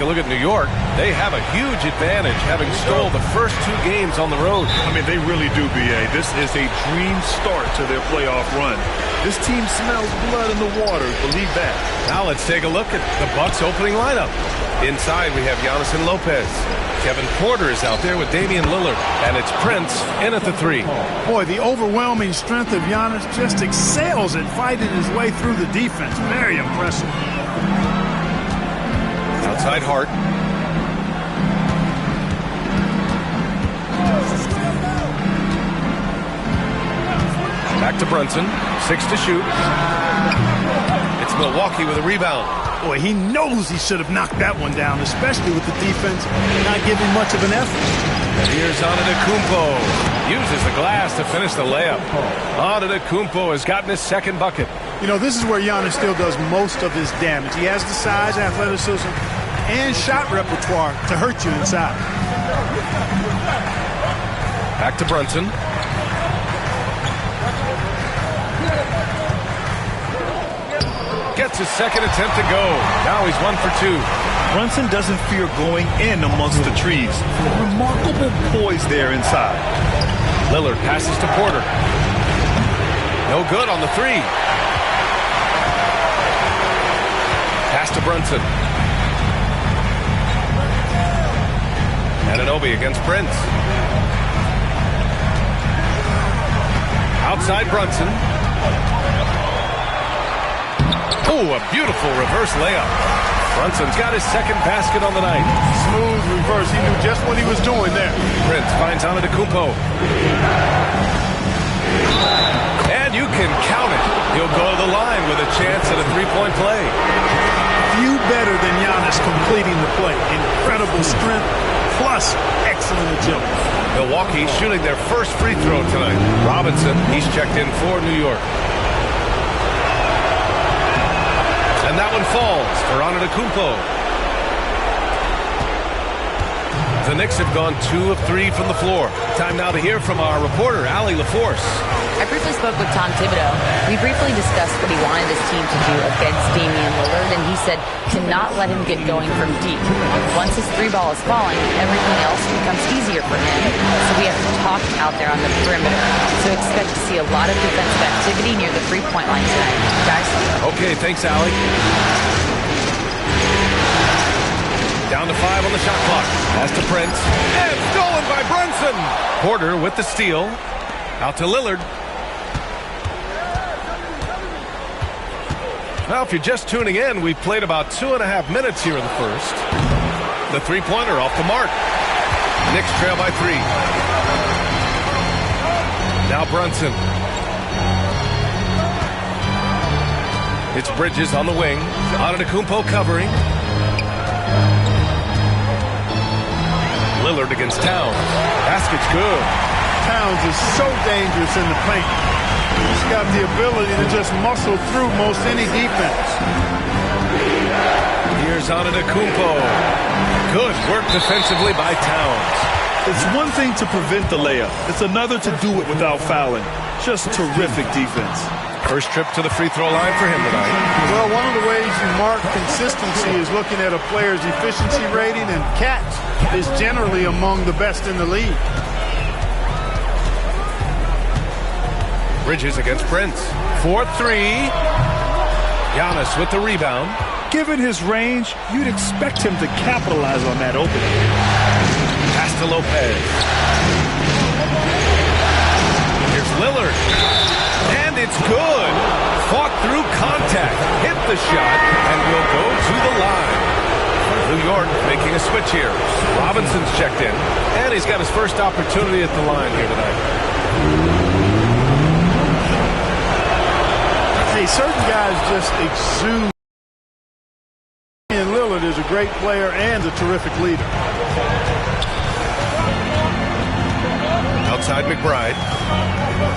Look at New York. They have a huge advantage, having stole the first 2 games on the road. I mean, they really do, B.A. This is a dream start to their playoff run. This team smells blood in the water, believe that. Now let's take a look at the Bucks opening lineup. Inside, we have Giannis and Lopez. Kevin Porter is out there with Damian Lillard, and it's Prince in at the 3. Boy, the overwhelming strength of Giannis just excels at fighting his way through the defense. Very impressive. Outside Hart. Back to Brunson. 6 to shoot. It's Milwaukee with a rebound. Boy, he knows he should have knocked that one down, especially with the defense not giving much of an effort. Here's Antetokounmpo. Uses the glass to finish the layup. Antetokounmpo has gotten his 2nd bucket. You know, this is where Giannis still does most of his damage. He has the size, athleticism, and shot repertoire to hurt you inside. Back to Brunson. Gets his 2nd attempt to go. Now he's 1 for 2. Brunson doesn't fear going in amongst the trees. Remarkable poise there inside. Lillard passes to Porter. No good on the 3. Pass to Brunson. Anunoby against Prince. Outside Brunson. Oh, a beautiful reverse layup. Brunson's got his 2nd basket on the night. Smooth reverse. He knew just what he was doing there. Prince finds Antetokounmpo. And you can count it. He'll go to the line with a chance at a 3-point play. Few better than Giannis completing the play. Incredible strength, plus excellent agility. Milwaukee shooting their first free throw tonight. Robinson, he's checked in for New York. And that one falls for Antetokounmpo. The Knicks have gone 2 of 3 from the floor. Time now to hear from our reporter, Allie LaForce. I briefly spoke with Tom Thibodeau. We briefly discussed what he wanted his team to do against Damian Lillard, and he said to not let him get going from deep. Once his 3 ball is falling, everything else becomes easier for him. So we have to talk out there on the perimeter. So expect to see a lot of defensive activity near the 3-point line tonight. Guys? Okay, thanks, Allie. Down to 5 on the shot clock. Pass to Prince. And stolen by Brunson. Porter with the steal. Out to Lillard. Now, if you're just tuning in, we've played about 2.5 minutes here in the first. The 3-pointer off the mark. Knicks trail by 3. Now Brunson. It's Bridges on the wing. Antetokounmpo covering. Lillard against Towns. Basket's good. Towns is so dangerous in the paint. He's got the ability to just muscle through most any defense. Here's Antetokounmpo. Good work defensively by Towns. It's one thing to prevent the layup. It's another to do it without fouling. Just terrific defense. First trip to the free throw line for him tonight. Well, one of the ways you mark consistency is looking at a player's efficiency rating, and catch is generally among the best in the league. Bridges against Prince. 4-3. Giannis with the rebound. Given his range, you'd expect him to capitalize on that opening. Pass to Lopez. Here's Lillard. And it's good. Fought through contact. Hit the shot and will go to the line. New York making a switch here. Robinson's checked in. And he's got his first opportunity at the line here tonight. Hey, certain guys just exude. And Lillard is a great player and a terrific leader. Outside McBride.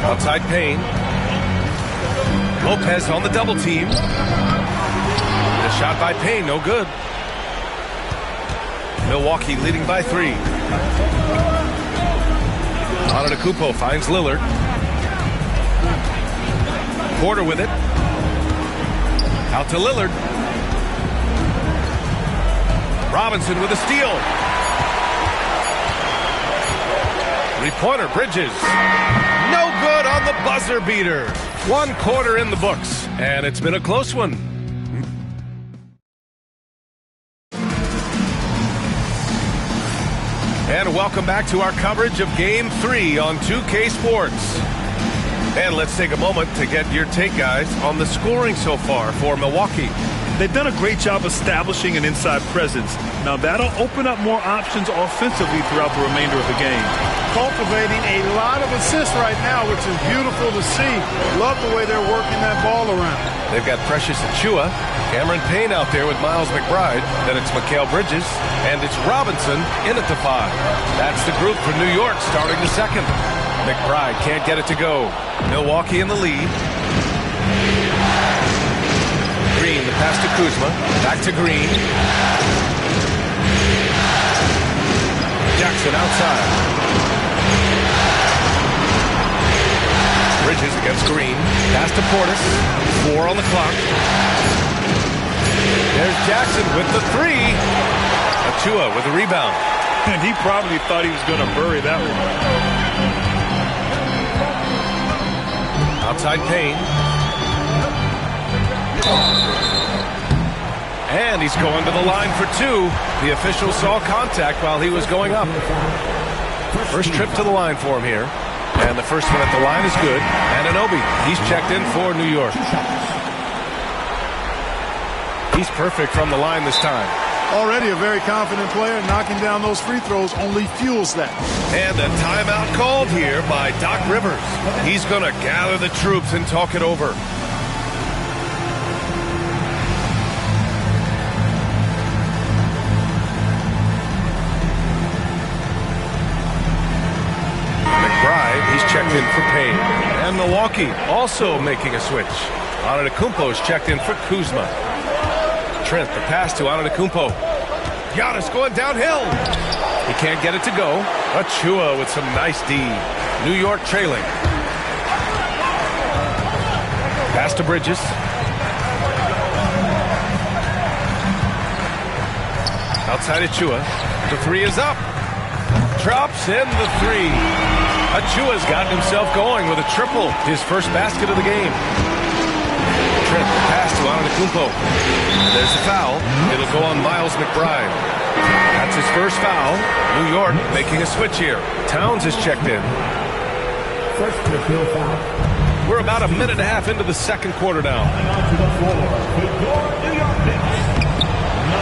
Outside Payne. Lopez on the double team. The shot by Payne, no good. Milwaukee leading by 3. Antetokounmpo finds Lillard. Porter with it. Out to Lillard. Robinson with a steal. Three-pointer, Bridges. No good on the buzzer beater. 1 quarter in the books, and it's been a close one. And welcome back to our coverage of Game 3 on 2K Sports. And let's take a moment to get your take, guys, on the scoring so far for Milwaukee. They've done a great job establishing an inside presence. Now that'll open up more options offensively throughout the remainder of the game. Cultivating a lot of assists right now, which is beautiful to see. Love the way they're working that ball around. They've got Precious Achiuwa, Cameron Payne out there with Miles McBride. Then it's Mikal Bridges, and it's Robinson in at the 5. That's the group for New York starting the second. McBride can't get it to go. Milwaukee in the lead. Green, the pass to Kuzma. Back to Green. Jackson outside. Bridges against Green. Pass to Portis. 4 on the clock. There's Jackson with the 3. Achiuwa with a rebound. And he probably thought he was going to bury that one. Outside Payne. And he's going to the line for 2. The official saw contact while he was going up. First trip to the line for him here. And the first one at the line is good. Anunoby, he's checked in for New York. He's perfect from the line this time. Already a very confident player. Knocking down those free throws only fuels that. And a timeout called here by Doc Rivers. He's going to gather the troops and talk it over. McBride, he's checked in for Payne. And Milwaukee also making a switch. Antetokounmpo's checked in for Kuzma. Trent, the pass to Antetokounmpo. Giannis going downhill. He can't get it to go. Achiuwa with some nice D. New York trailing. Pass to Bridges. Outside Achiuwa. The 3 is up. Drops in the 3. Achiuwa's gotten himself going with a triple. His first basket of the game. Trent, pass to Antetokounmpo. There's a foul. It'll go on Miles McBride. That's his first foul. New York making a switch here. Towns is checked in. First personal foul. We're about a minute and a half into the second quarter now.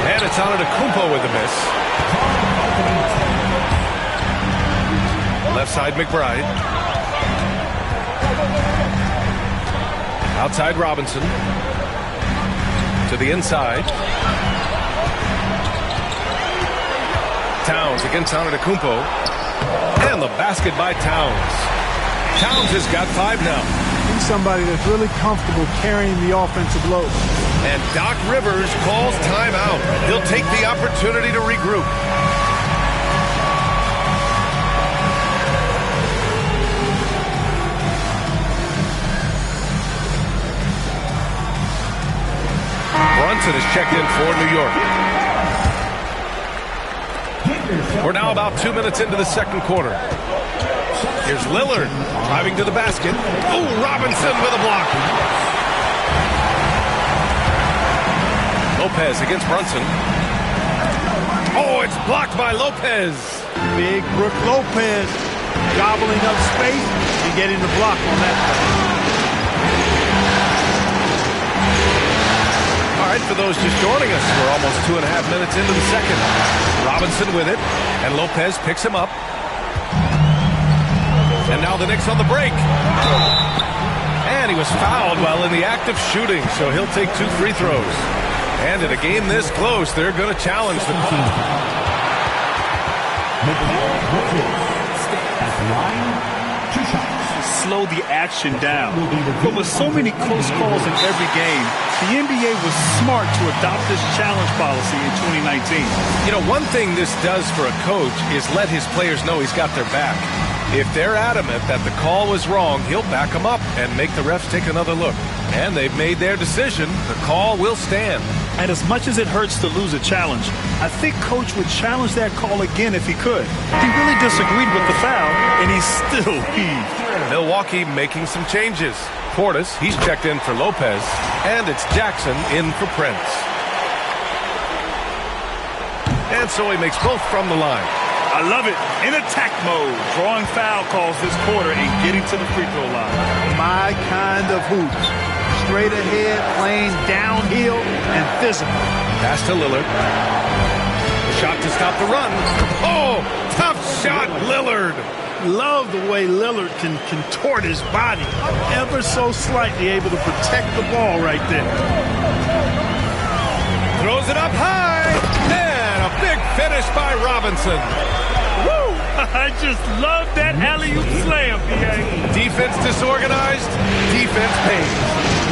And it's Antetokounmpo with the miss. Left side McBride. Outside Robinson. To the inside. Towns against Antetokounmpo. And the basket by Towns. Towns has got 5 now. He's somebody that's really comfortable carrying the offensive load. And Doc Rivers calls timeout. He'll take the opportunity to regroup. Brunson is checked in for New York. We're now about 2 minutes into the second quarter. Here's Lillard driving to the basket. Oh, Robinson with a block. Lopez against Brunson. Oh, it's blocked by Lopez. Big Brook Lopez gobbling up space and getting the block on that play. All right, for those just joining us, we're almost 2.5 minutes into the second. Robinson with it, and Lopez picks him up. And now the Knicks on the break. And he was fouled while in the act of shooting, so he'll take 2 free throws. And in a game this close, they're going to challenge the call. At the line, 2 shots. Slow the action down. But with so many close calls in every game, the NBA was smart to adopt this challenge policy in 2019. You know, one thing this does for a coach is let his players know he's got their back. If they're adamant that the call was wrong, he'll back them up and make the refs take another look. And they've made their decision. The call will stand. And as much as it hurts to lose a challenge, I think Coach would challenge that call again if he could. He really disagreed with the foul, and he still heaved. Milwaukee making some changes. Portis, he's checked in for Lopez, and it's Jackson in for Prince. And so he makes both from the line. I love it. In attack mode, drawing foul calls this quarter and getting to the free throw line. My kind of hoops. Straight ahead, playing downhill, and physical. Pass to Lillard. Shot to stop the run. Oh, tough shot, Lillard. Love the way Lillard can contort his body ever so slightly, able to protect the ball right there. Throws it up high. And a big finish by Robinson. Woo! I just love that alley-oop slam, PA. Defense disorganized. Defense pays.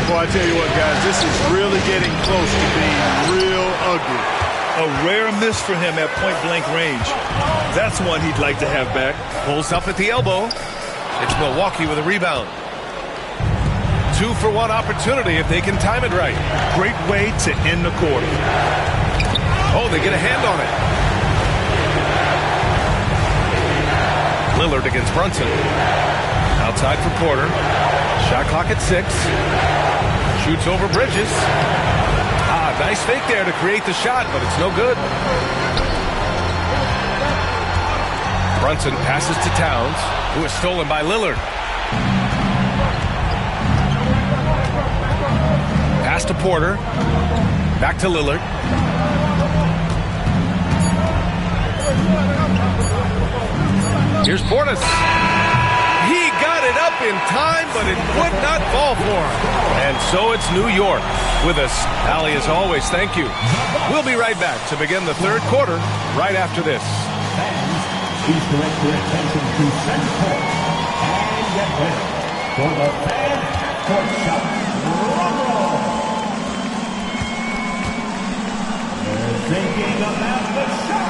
Well, I tell you what, guys, this is really getting close to being real ugly. A rare miss for him at point-blank range. That's one he'd like to have back. Pulls up at the elbow. It's Milwaukee with a rebound. 2-for-1 opportunity if they can time it right. Great way to end the quarter. Oh, they get a hand on it. Lillard against Brunson. Outside for Porter. Shot clock at 6. Shoots over Bridges. Nice fake there to create the shot, but it's no good. Brunson passes to Towns, who is stolen by Lillard. Pass to Porter. Back to Lillard. Here's Portis. He got it up in time, but it would not fall for him. And so it's New York with us. Allie, as always, thank you. We'll be right back to begin the third quarter right after this. Fans, please direct your attention to center court and get ready for the fan court shot. Drum roll. They're thinking about the shot.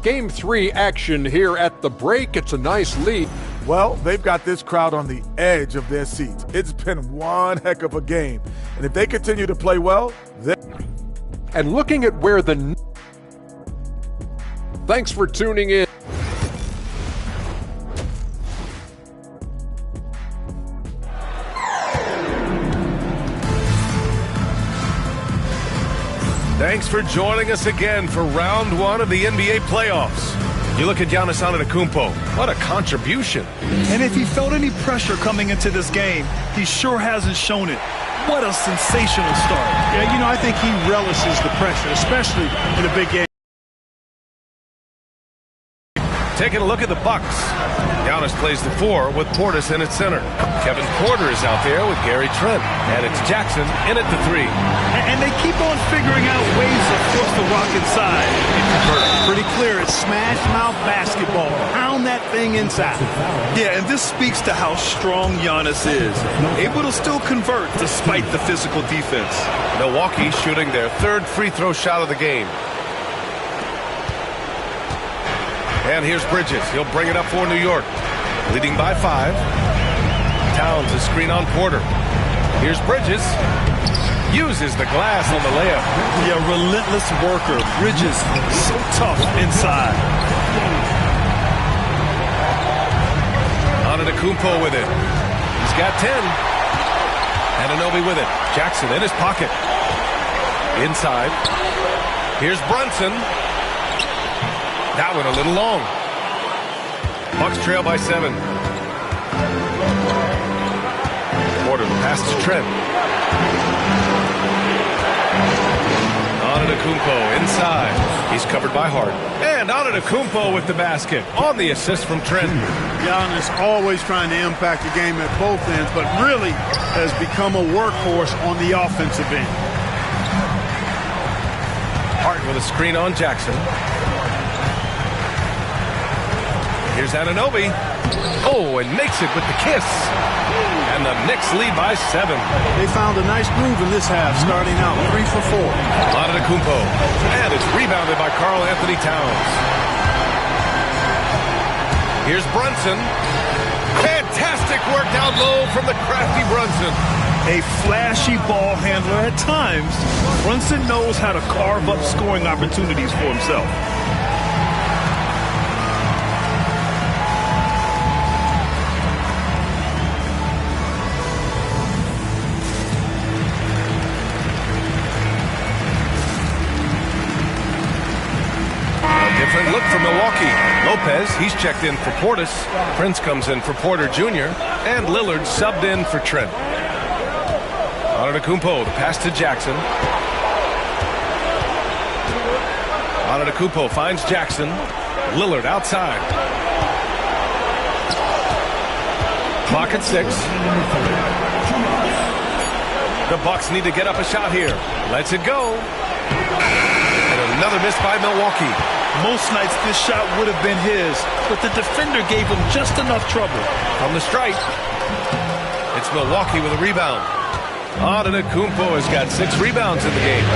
Game 3 action here at the break. It's a nice lead. Well, they've got this crowd on the edge of their seats. It's been one heck of a game. And if they continue to play well, and looking at where the... Thanks for tuning in. Thanks for joining us again for round 1 of the NBA playoffs. You look at Giannis Antetokounmpo. What a contribution. And if he felt any pressure coming into this game, he sure hasn't shown it. What a sensational start. Yeah, you know, I think he relishes the pressure, especially in a big game. Taking a look at the Bucks. Giannis plays the 4 with Portis in at center. Kevin Porter is out there with Gary Trent. And it's Jackson in at the 3. And they keep on figuring out ways to force the rock inside and convert. Pretty clear, it's smash mouth basketball. Pound that thing inside. Yeah, and this speaks to how strong Giannis is. Able to still convert despite the physical defense. Milwaukee shooting their 3rd free throw shot of the game. And here's Bridges. He'll bring it up for New York. Leading by 5. Towns a screen on Porter. Here's Bridges. Uses the glass on the layup. Yeah, relentless worker. Bridges, so tough inside. Antetokounmpo with it. He's got 10. Anunoby with it. Jackson in his pocket. Inside. Here's Brunson. That one a little long. Bucks trail by 7. Porter pass to Trent. Antetokounmpo inside. He's covered by Hart. And Antetokounmpo with the basket on the assist from Trent. Giannis always trying to impact the game at both ends, but really has become a workhorse on the offensive end. Hart with a screen on Jackson. Here's Anunoby. Oh, and makes it with the kiss. And the Knicks lead by 7. They found a nice groove in this half, starting out 3 for 4. Antetokounmpo. And it's rebounded by Karl Anthony Towns. Here's Brunson. Fantastic work down low from the crafty Brunson. A flashy ball handler at times. Brunson knows how to carve up scoring opportunities for himself. Different look for Milwaukee. Lopez, he's checked in for Portis. Prince comes in for Porter Jr. And Lillard subbed in for Trent. Antetokounmpo, the pass to Jackson. Antetokounmpo finds Jackson. Lillard outside. Clock at 6. The Bucks need to get up a shot here. Lets it go. And another miss by Milwaukee. Most nights this shot would have been his, but the defender gave him just enough trouble. From the strike, it's Milwaukee with a rebound. Antetokounmpo has got 6 rebounds in the game.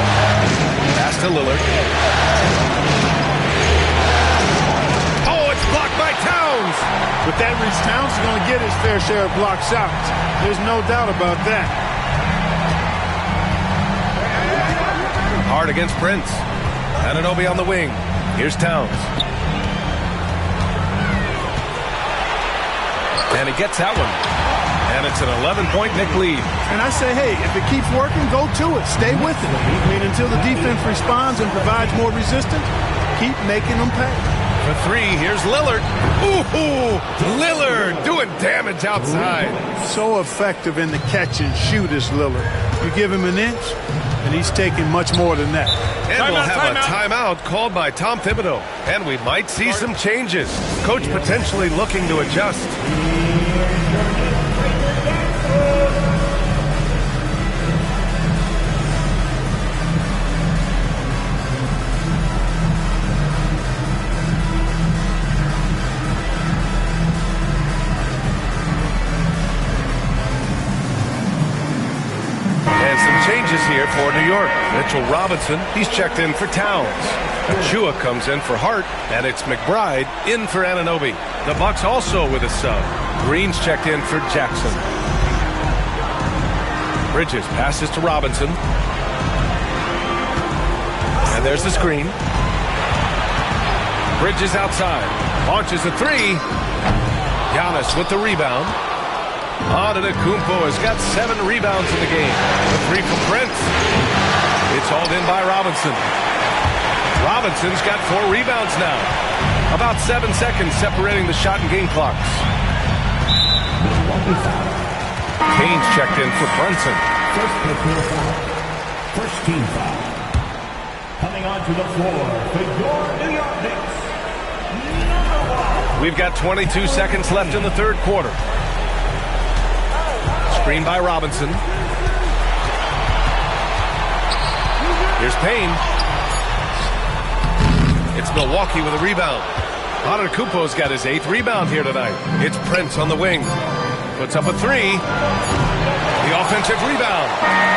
Pass to Lillard. Oh, it's blocked by Towns. With that reach, Towns is going to get his fair share of blocked shots. There's no doubt about that. Hard against Prince. Anunoby on the wing. Here's Towns. And he gets that one. And it's an 11-point Knick lead. And I say, hey, if it keeps working, go to it. Stay with it. I mean, until the defense responds and provides more resistance, keep making them pay. For 3, here's Lillard. Ooh, Lillard doing damage outside. So effective in the catch and shoot is Lillard. You give him an inch, and he's taking much more than that. And we'll have a timeout called by Tom Thibodeau. And we might see some changes. Coach potentially looking to adjust. Changes here for New York. Mitchell Robinson, he's checked in for Towns. Achua comes in for Hart, and it's McBride in for Anunoby. The Bucks also with a sub. Green's checked in for Jackson. Bridges passes to Robinson. And there's the screen. Bridges outside. Launches a 3. Giannis with the rebound. Antetokounmpo has got 7 rebounds in the game. The 3 from Prince. It's hauled in by Robinson. Robinson's got 4 rebounds now. About 7 seconds separating the shot and game clocks. Kane's checked in for Brunson. First team foul. Coming onto the floor for your New York Knicks. We've got 22 seconds left in the third quarter. Screen by Robinson. Here's Payne. It's Milwaukee with a rebound. Antetokounmpo's got his 8th rebound here tonight. It's Prince on the wing. Puts up a 3. The offensive rebound.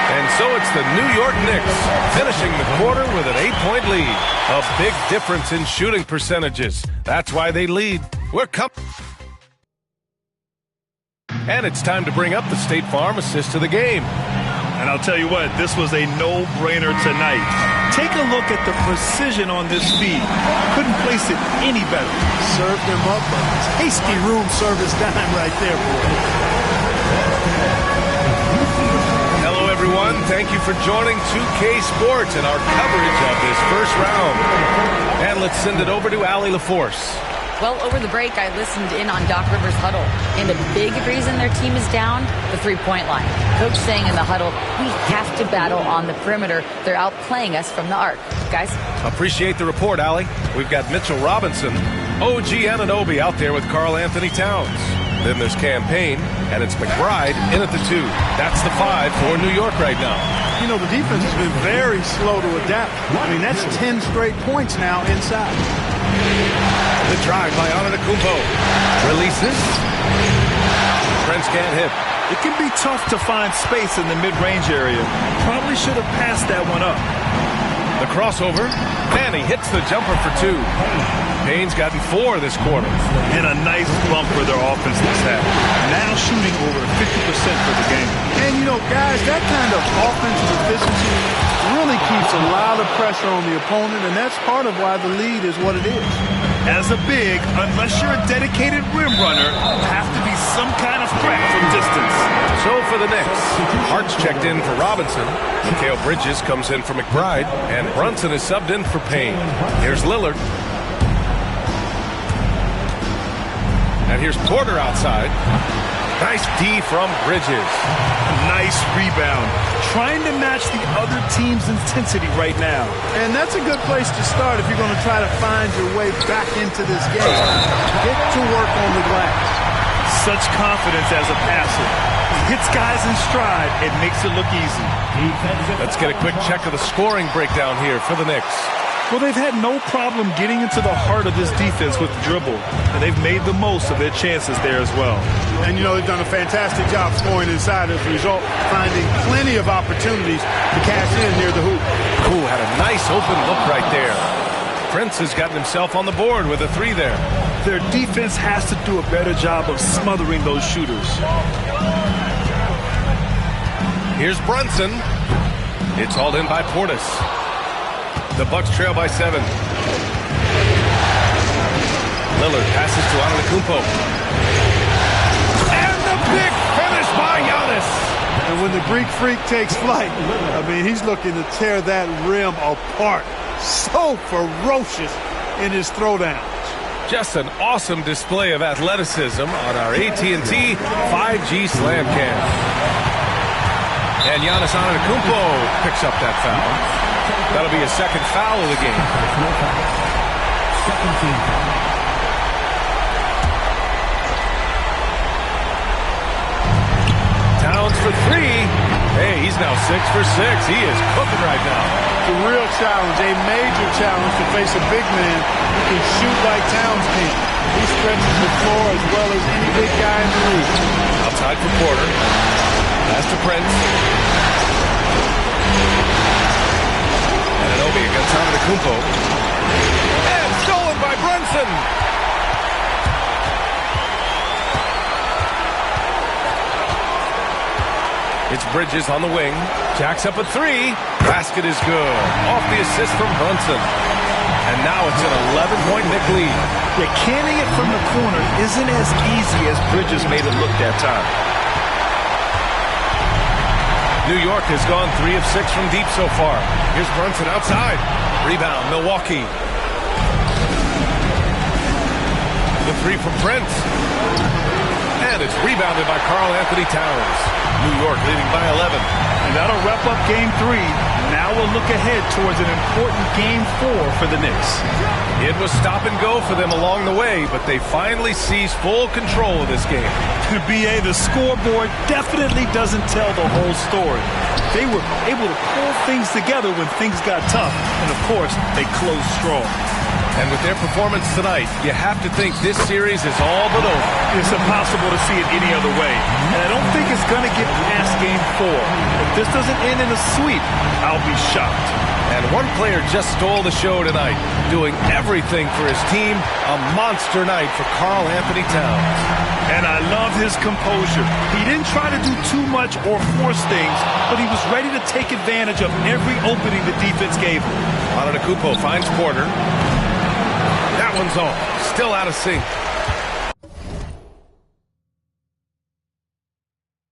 And so it's the New York Knicks finishing the quarter with an 8-point lead. A big difference in shooting percentages. That's why they lead. We're coming. And it's time to bring up the State Farm assist to the game. And I'll tell you what, this was a no-brainer tonight. Take a look at the precision on this feed. Couldn't place it any better. Served him up a tasty room service dime right there, boy. Hello, everyone. Thank you for joining 2K Sports and our coverage of this first round. And let's send it over to Allie LaForce. Well, over the break, I listened in on Doc Rivers' huddle, and the big reason their team is down, the three-point line. Coach saying in the huddle, we have to battle on the perimeter. They're outplaying us from the arc. Guys? Appreciate the report, Allie. We've got Mitchell Robinson, OG Anunoby out there with Karl Anthony Towns. Then there's Campaign, and it's McBride in at the 2. That's the 5 for New York right now. You know, the defense has been very slow to adapt. I mean, that's 10 straight points now inside. The drive by Antetokounmpo. Releases. Prince can't hit. It can be tough to find space in the mid-range area. Probably should have passed that one up. The crossover, and he hits the jumper for 2. Payne's gotten 4 this quarter. And a nice bump for their offense this half. Now shooting over 50% for the game. And, you know, guys, that kind of offensive efficiency really keeps a lot of pressure on the opponent, and that's part of why the lead is what it is. As a big, unless you're a dedicated rim runner, have to be some kind of threat from distance. So for the Knicks, Hart's checked in for Robinson. Mikal Bridges comes in for McBride, and Brunson is subbed in for Payne. Here's Lillard. And here's Porter outside. Nice D from Bridges. Nice rebound. Trying to match the other team's intensity right now. And that's a good place to start if you're going to try to find your way back into this game. Get to work on the glass. Such confidence as a passer. He hits guys in stride and makes it look easy. Let's get a quick check of the scoring breakdown here for the Knicks. Well, they've had no problem getting into the heart of this defense with the dribble, and they've made the most of their chances there as well. And, you know, they've done a fantastic job scoring inside as a result, finding plenty of opportunities to cash in near the hoop. Ooh, had a nice open look right there. Prince has gotten himself on the board with a 3 there. Their defense has to do a better job of smothering those shooters. Here's Brunson. It's hauled in by Portis. The Bucks trail by 7. Lillard passes to Antetokounmpo. And the big finish by Giannis. And when the Greek Freak takes flight, I mean, he's looking to tear that rim apart. So ferocious in his throwdowns. Just an awesome display of athleticism on our AT&T 5G Slam Cam. And Giannis Antetokounmpo picks up that foul. That'll be a second foul of the game. Towns for 3. Hey, he's now 6 for 6. He is cooking right now. It's a real challenge, a major challenge to face a big man who can shoot like Towns can. He stretches the floor as well as any big guy in the league. Outside for Porter. Pass to Prince. Anunoby against Antetokounmpo. And stolen by Brunson. It's Bridges on the wing. Jacks up a 3. Basket is good. Off the assist from Brunson. And now it's an 11-point Knick lead. Yeah, canning it from the corner isn't as easy as Bridges made it look that time. New York has gone 3 of 6 from deep so far. Here's Brunson outside. Rebound, Milwaukee. The 3 from Prince. And it's rebounded by Karl Anthony Towns. New York leading by 11. And that'll wrap up Game 3. Now we'll look ahead towards an important Game 4 for the Knicks. It was stop and go for them along the way, but they finally seized full control of this game. BA, the scoreboard definitely doesn't tell the whole story. They were able to pull things together when things got tough, and of course, they closed strong. And with their performance tonight, you have to think this series is all but over. It's impossible to see it any other way. And I don't think it's going to get past Game 4. If this doesn't end in a sweep, I'll be shocked. And one player just stole the show tonight, doing everything for his team. A monster night for Karl Anthony Towns. And I love his composure. He didn't try to do too much or force things, but he was ready to take advantage of every opening the defense gave him. Antetokounmpo finds Porter. That one's off. Still out of sync.